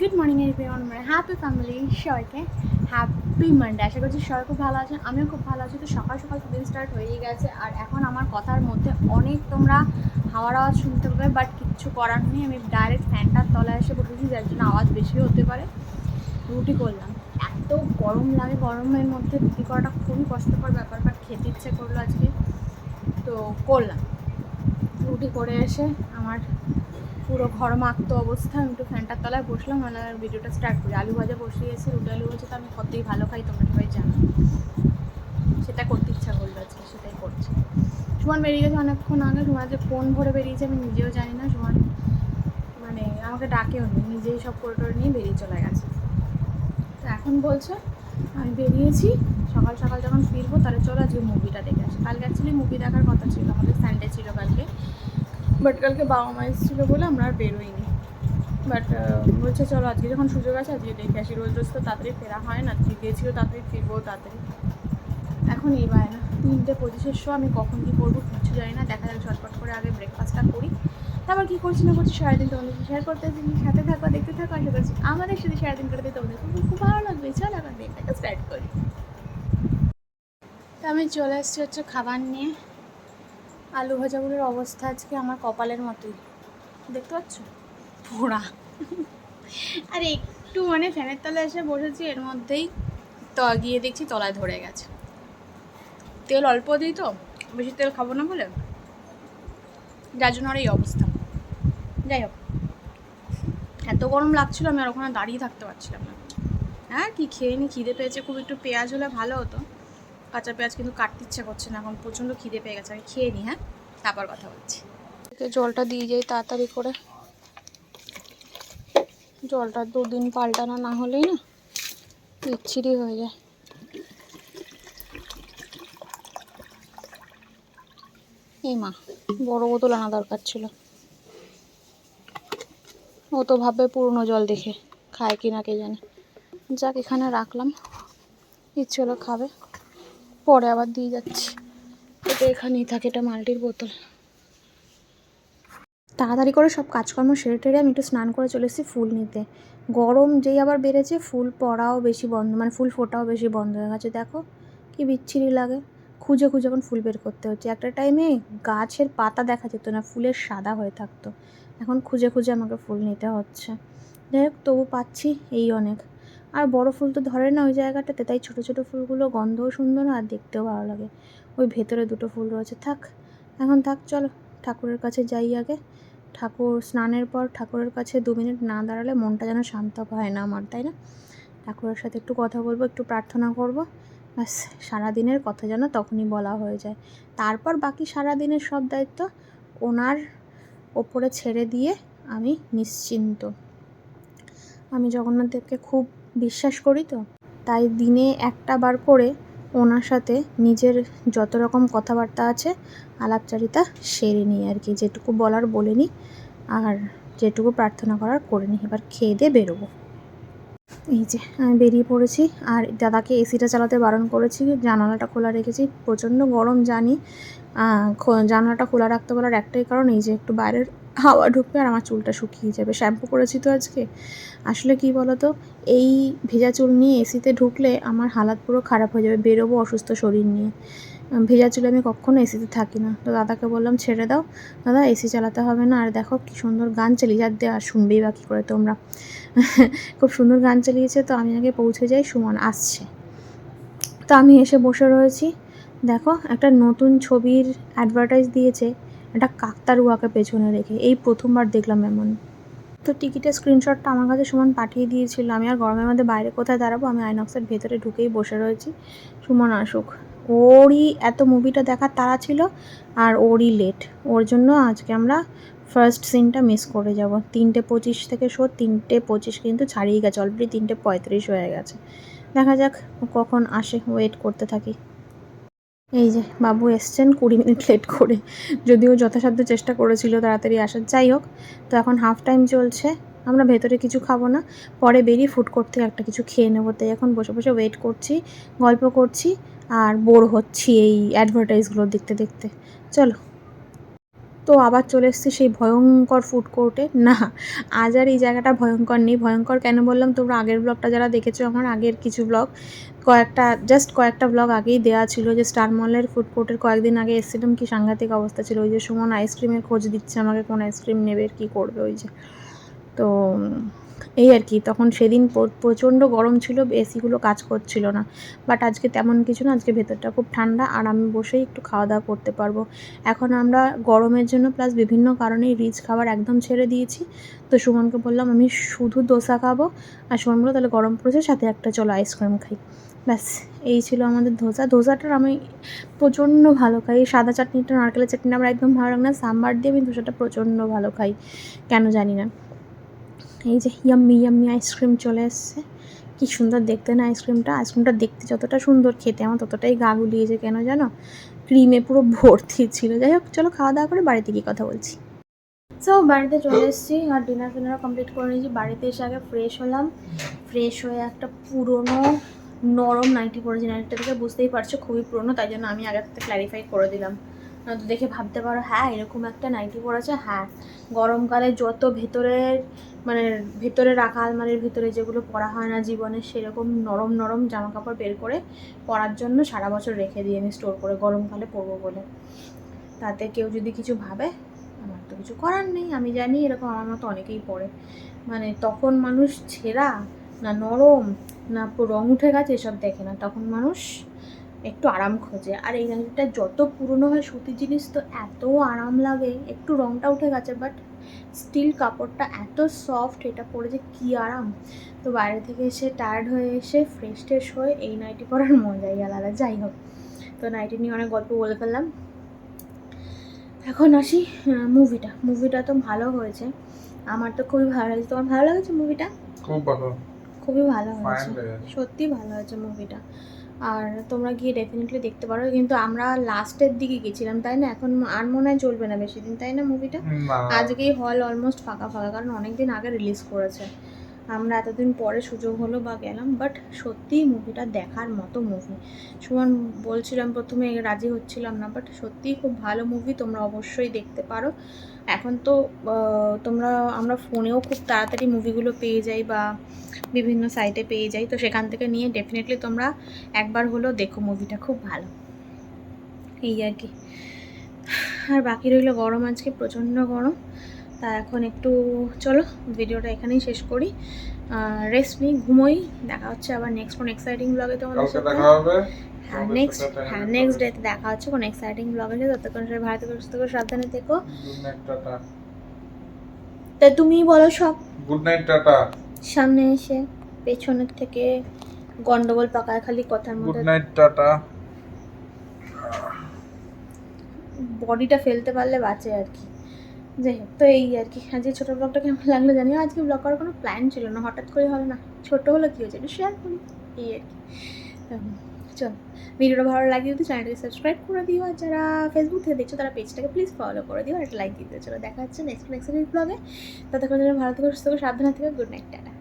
Good morning everyone, আমার happy family সবাইকে happy Monday. আশা করছি সবাই খুব ভালো আছেন, আমিও খুব ভালো আছি। তো সকাল সকাল দিন স্টার্ট হয়েই গেছে, আর এখন আমার কথার মধ্যে অনেক তোমরা হাওয়ার আওয়াজ শুনতে পাবে, বাট কিচ্ছু করার নেই। আমি ডাইরেক্ট ফ্যানটার তলায় এসে বসেছি, যার জন্য আওয়াজ বেশি হতে পারে। রুটি করলাম, এত গরম লাগে, গরমের মধ্যে রুটি করাটা খুবই কষ্টকর ব্যাপার, বাট খেতে ইচ্ছে করলো আজকে, তো করলাম। রুটি করে এসে আমার পুরো ঘরমাক্ত অবস্থা, আমি একটু ফ্যানটার তলায় বসলাম, মানে ভিডিওটা স্টার্ট করি। আলু ভাজা বসিয়েছি, রুটি আলু ভাজা তো আমি কতই ভালো খাই, তোমরা সবাই জানো। সেটা করতে ইচ্ছা করলো আজকে, সেটাই করছি। সুমন বেরিয়ে গেছে অনেকক্ষণ আগে, সুমন যে ফোন ভরে বেরিয়েছে আমি নিজেও জানি না। সুমন মানে আমাকে ডাকেও নি, নিজেই সব করে টোরে নিয়ে বেরিয়ে চলে গেছে। তো এখন বলছে আমি বেরিয়েছি, সকাল সকাল যখন ফিরবো তাহলে চলো আজকে মুভিটা দেখে আসি। কালকে অ্যাকচুয়ালি মুভি দেখার কথা ছিল, আমাদের সানডে ছিল কালকে, বাট কালকে বাবা মা এসেছিলো বলে আমরা আর বেরোইনি। বাট বলছে চলো আজকে যখন সুযোগ আছে আজকে দেখে আসি, রোজ রোজ তো তাড়াতাড়ি ফেরা হয় না, গিয়েছিলো তাড়াতাড়ি ফিরবো তাড়াতাড়ি। এখন এই বায় না 3:25 শো, আমি কখন কী করবো কিছু জানি না। দেখা যাক, ঝটপট করে আগে ব্রেকফাস্টটা করি, তারপর কী করছি না করছি সারাদিন তোমাদের শেয়ার করতে সাথে থাকো, দেখতে থাকো। আশা করছি আমাদের সাথে সারাদিন করতে তোমাদের খুব ভালো লাগবে। চল এখন দিনটাকে স্টার্ট করি। তো আমি চলে এসেছি হচ্ছে খাবার নিয়ে। আলু ভাজাগুলোর অবস্থা আজকে আমার কপালের মতোই, দেখতে পাচ্ছ পোড়া। আর একটু মানে ফ্যানের তলায় এসে বসেছি, এর মধ্যেই তো গিয়ে দেখছি তলায় ধরে গেছে। তেল অল্প দিই তো, বেশি তেল খাবো না বলে, যার জন্য আর এই অবস্থা। যাই হোক, এত গরম লাগছিল আমি আর ওখানে দাঁড়িয়ে থাকতে পারছিলাম না। হ্যাঁ কি খেয়ে নি, খিদে পেয়েছে খুব, একটু পেঁয়াজ হলে ভালো হতো। কাঁচা পেঁয়াজ কিন্তু কাটতে ইচ্ছে করছে না, এখন প্রচণ্ড খিদে পেয়ে গেছে। আমি খেয়ে নিই, হ্যাঁ তারপর কথা বলছি। জলটা দিয়ে যাই তাড়াতাড়ি করে, জলটা 2 দিন পাল্টানো না হলেই না বিচ্ছিরি হয়ে যায়। এই মা, বড় বোতল আনা দরকার ছিল। ও তো ভাববে পুরনো জল দেখে খায় কি না কে জানে। যাক, এখানে রাখলাম, ইচ্ছে হলো খাবে, পরে আবার দিয়ে যাচ্ছি। এটা এখানেই থাকে, এটা মাল্টির বোতল। তাড়াতাড়ি করে সব কাজকর্ম সেরে টেরে আমি একটু স্নান করে চলে এসেছি ফুল নিতে। গরম যেই আবার বেড়েছে, ফুল পড়াও বেশি বন্ধ, মানে ফুল ফোটাও বেশি বন্ধ হয়ে গেছে। দেখো কি বিচ্ছিরি লাগে, খুঁজে খুঁজে এখন ফুল বের করতে হচ্ছে। একটা টাইমে গাছের পাতা দেখা যেত না, ফুলের সাদা হয়ে থাকতো, এখন খুঁজে খুঁজে আমাকে ফুল নিতে হচ্ছে। যাই হোক, তবু পাচ্ছি এই অনেক। আর বড় ফুল তো ধরে না ওই জায়গাটাতে, তাই ছোটো ছোটো ফুলগুলো গন্ধও সুন্দর আর দেখতেও ভালো লাগে। ওই ভেতরে 2টো ফুল রয়েছে, থাক এখন থাক। চলো ঠাকুরের কাছে যাই আগে। ঠাকুর স্নানের পর ঠাকুরের কাছে 2 মিনিট না দাঁড়ালে মনটা যেন শান্ত হয় না আমার, তাই না? ঠাকুরের সাথে একটু কথা বলবো, একটু প্রার্থনা করব, ব্যাস সারাদিনের কথা যেন তখনই বলা হয়ে যায়। তারপর বাকি সারাদিনের সব দায়িত্ব ওনার ওপরে ছেড়ে দিয়ে আমি নিশ্চিন্ত। আমি জগন্নাথ দেবকে খুব বিশ্বাস করি, তো তাই দিনে একটা বার করে ওনার সাথে নিজের যত রকম কথাবার্তা আছে আলাপচারিতা সেরে নিই আর কি। যেটুকু বলার বলে নিই, আর যেটুকু প্রার্থনা করার করে নিই। এবার খেয়ে দিয়ে বেরোবো। এই যে আমি বেরিয়ে পড়েছি, আর দাদাকে এসিটা চালাতে বারণ করেছি, জানালাটা খোলা রেখেছি। প্রচণ্ড গরম জানি, জানালাটা খোলা রাখতে বলার একটাই কারণ, এই যে একটু বাইরের হাওয়া ঢুকবে আর আমার চুলটা শুকিয়ে যাবে। শ্যাম্পু করেছি তো আজকে। আসলে কি বলো তো, এই ভেজা চুল নিয়ে এসিতে ঢুকলে আমার হালাত পুরো খারাপ হয়ে যাবে, বেরোবো অসুস্থ শরীর নিয়ে। ভেজা চুলে আমি কখনো এসিতে থাকি না। তো দাদাকে বললাম ছেড়ে দাও দাদা, এসি চালাতে হবে না। আর দেখো কি সুন্দর গান চালিয়ে যাচ্ছে, আর শুনবেই বা কী করে তোমরা। খুব সুন্দর গান চালিয়েছে। তো আমি আগে পৌঁছে যাই, সুমন আসছে। তো আমি এসে বসে রয়েছি। দেখো একটা নতুন ছবির অ্যাডভার্টাইজ দিয়েছে, একটা কাকতাড়ুয়াকে পেছনে রেখে, এই প্রথমবার দেখলাম এমন। তো টিকিটের স্ক্রিনশটটা আমার কাছে সুমন পাঠিয়ে দিয়েছিল। আমি আর গরমের মধ্যে বাইরে কোথায় দাঁড়াবো, আমি আইনক্সের ভেতরে ঢুকেই বসে রয়েছি। সুমন আসুক, ওরই এত মুভিটা দেখার তাড়া ছিল, আর ওরই লেট। ওর জন্য আজকে আমরা ফার্স্ট সিনটা মিস করে যাব। 3:25 থেকে শো, 3:25 কিন্তু ছাড়িয়ে গেছে, অলরেডি 3:35 হয়ে গেছে। দেখা যাক কখন আসে, ওয়েট করতে থাকি। এই যে বাবু এসছেন 20 মিনিট লেট করে, যদিও যথাসাধ্য চেষ্টা করেছিল তাড়াতাড়ি আসার। যাই হোক, তো এখন হাফ টাইম চলছে, আমরা ভেতরে কিছু খাবো না, পরে বেরিয়ে ফুড কোর্ট থেকে একটা কিছু খেয়ে নেবো। তাই এখন বসে বসে ওয়েট করছি, গল্প করছি, আর বোর হচ্ছি এই অ্যাডভার্টাইজগুলো দেখতে দেখতে। চলো। তো আবার চলে এসেছি সেই ভয়ঙ্কর ফুড কোর্টে। না, আজ আর এই জায়গাটা ভয়ঙ্কর নেই। ভয়ঙ্কর কেন বললাম, তোমরা আগের ব্লগটা যারা দেখেছো, আমার আগের কিছু ব্লগ, কয়েকটা ব্লগ আগেই দেওয়া ছিল যে স্টার মলের ফুড কোর্টের কয়েকদিন আগে এসেছিলাম, কি সাংঘাতিক অবস্থা ছিল। ওই যে সুমন আইসক্রিমের খোঁজ দিচ্ছে আমাকে, কোন আইসক্রিম নেবে, কী করবে, ওই যে। তো এই আর কি, তখন সেদিন প্রচণ্ড গরম ছিল, এসিগুলো কাজ করছিল না। বাট আজকে তেমন কিছু না, আজকে ভেতরটা খুব ঠান্ডা, আর আমি বসেই একটু খাওয়া দাওয়া করতে পারবো। এখন আমরা গরমের জন্য প্লাস বিভিন্ন কারণেই রিচ খাবার একদম ছেড়ে দিয়েছি। তো সুমনকে বললাম আমি শুধু দোসা খাবো, আর সুমন বললো তাহলে গরম পড়েছে, সাথে একটা চলো আইসক্রিম খাই। ব্যাস, এই ছিল আমাদের দোসাটার আমি প্রচণ্ড ভালো খাই। সাদা চাটনিটা, নারকেলের চাটনিটা আমার একদম ভালো লাগে না, সাম্বার দিয়ে আমি দোসাটা প্রচণ্ড ভালো খাই, কেন জানি না। এই যে ইয়াম্মি আইসক্রিম চলে এসছে, কি সুন্দর দেখতে না আইসক্রিমটা দেখতে যতটা সুন্দর, খেতে আমার ততটাই গা গুলিয়েছে কেন জানো, ক্রিমে পুরো ভর্তি ছিল। যাই হোক, চলো খাওয়া দাওয়া করে বাড়িতে গিয়ে কথা বলছি। সো বাড়িতে চলে এসেছি, আর ডিনারও কমপ্লিট করে নিয়েছি। বাড়িতে এসে আগে ফ্রেশ হলাম, ফ্রেশ হয়ে একটা পুরনো নরম নাইটি পরেছি। নাইটিটা থেকে বুঝতেই পারছো খুবই পুরনো, তাই জন্য আমি আগে থেকে ক্ল্যারিফাই করে দিলাম, নয়তো দেখে ভাবতে পারো হ্যাঁ এরকম একটা নাইটি পরেছে। হ্যাঁ, গরমকালে যত ভেতরে রাখা আলমারির ভিতরে যেগুলো পরা হয় না জীবনে, সেরকম নরম নরম জামা কাপড় বের করে পরার জন্য সারা বছর রেখে দিয়ে আমি স্টোর করে, গরমকালে পরবো বলে। তাতে কেউ যদি কিছু ভাবে, আমার তো কিছু করার নেই, আমি জানি এরকম আমার মতো অনেকেই পড়ে। তখন মানুষ ছেঁড়া না নরম না রং উঠে গেছে এসব দেখে না, তখন মানুষ একটু আরাম খোঁজে। আর এই নাইটিটা যত পুরনো হয়, সুতির জিনিস তো এত আরাম লাগে, একটু রংটা উঠে গেছে বাট স্টিল কাপড়টা এত সফট, এটা পরে যে কী আরাম। তো বাইরে থেকে এসে টায়ার্ড হয়ে এসে ফ্রেশ হয়ে এই নাইটি পরার মজাই আলাদা। যাই হোক, তো নাইটি নিয়ে অনেক গল্প বলে ফেললাম। এখন আসি মুভিটা তো ভালো হয়েছে, আমার তো খুবই ভালো লাগছে। তোমার ভালো লেগেছে মুভিটা? খুবই ভালো হয়েছে, সত্যি ভালো হয়েছে মুভিটা। আর তোমরা গিয়ে ডেফিনেটলি দেখতে পারো, কিন্তু আমরা লাস্টের দিকে গেছিলাম, তাই না? এখন আর মনে হয় চলবে না বেশি দিন, তাই না মুভিটা? আজকেই হল অলমোস্ট ফাঁকা, কারণ অনেক দিন আগে রিলিজ করেছে। আমরা এতদিন পরে সুযোগ হলো বা গেলাম, বাট সত্যিই মুভিটা দেখার মতো মুভি। সুমন বলছিলাম প্রথমে, রাজি হচ্ছিলাম না, বাট সত্যিই খুব ভালো মুভি, তোমরা অবশ্যই দেখতে পারো। এখন তো আমরা ফোনেও খুব তাড়াতাড়ি মুভিগুলো পেয়ে যাই, বা বিভিন্ন সাইটে পেয়ে যাই, তো সেখান থেকে নিয়ে ডেফিনেটলি তোমরা একবার হলেও দেখো, মুভিটা খুব ভালো। এই আর কি। আর বাকি রইল গরম, আজকে প্রচণ্ড গরম। তা এখন একটু চলো ভিডিওটা এখানেই শেষ করি, রেস্ট নিই, ঘুমোই। দেখা হচ্ছে আবার নেক্সট কোনো এক্সাইটিং ব্লগে তোমাদের সাথে। নেক্সট ডেতে দেখা হচ্ছে কোনো এক্সাইটিং ব্লগে। ততক্ষণ সবাই ভালো থেকো, সুস্থ থেকো, সাবধানে থেকো। তাই তুমিই বলো সব। Good night, tata. সামনে এসে পেছনের থেকে গন্ডগোল পাকায় খালি কথার মধ্যে। Good night, tata. বডিটা ফেলতে পারলে বাঁচে আর কি। যাই হোক, তো এই আর কি, আজকে ছোটো ব্লগটা কেমন লাগলো জানিও। আজকে ব্লগ করার কোনো প্ল্যান ছিল না, হঠাৎ করে হবে না, ছোটো হলো কী হয়েছে, একটু শেয়ার করি, এই আর কি। চল, ভিডিওটা ভালো লাগিয়ে দিও, চ্যানেলটাকে সাবস্ক্রাইব করে দিও, আর যারা ফেসবুক থেকে দেখছো তারা পেজটাকে প্লিজ ফলো করে দিও, আর একটা লাইক দিতে। চলো দেখা হচ্ছে নেক্সট ব্লগে। ততক্ষণ ভালো থেকো, সুস্থ থেকো, সাবধানে থেকো। Good night, tata.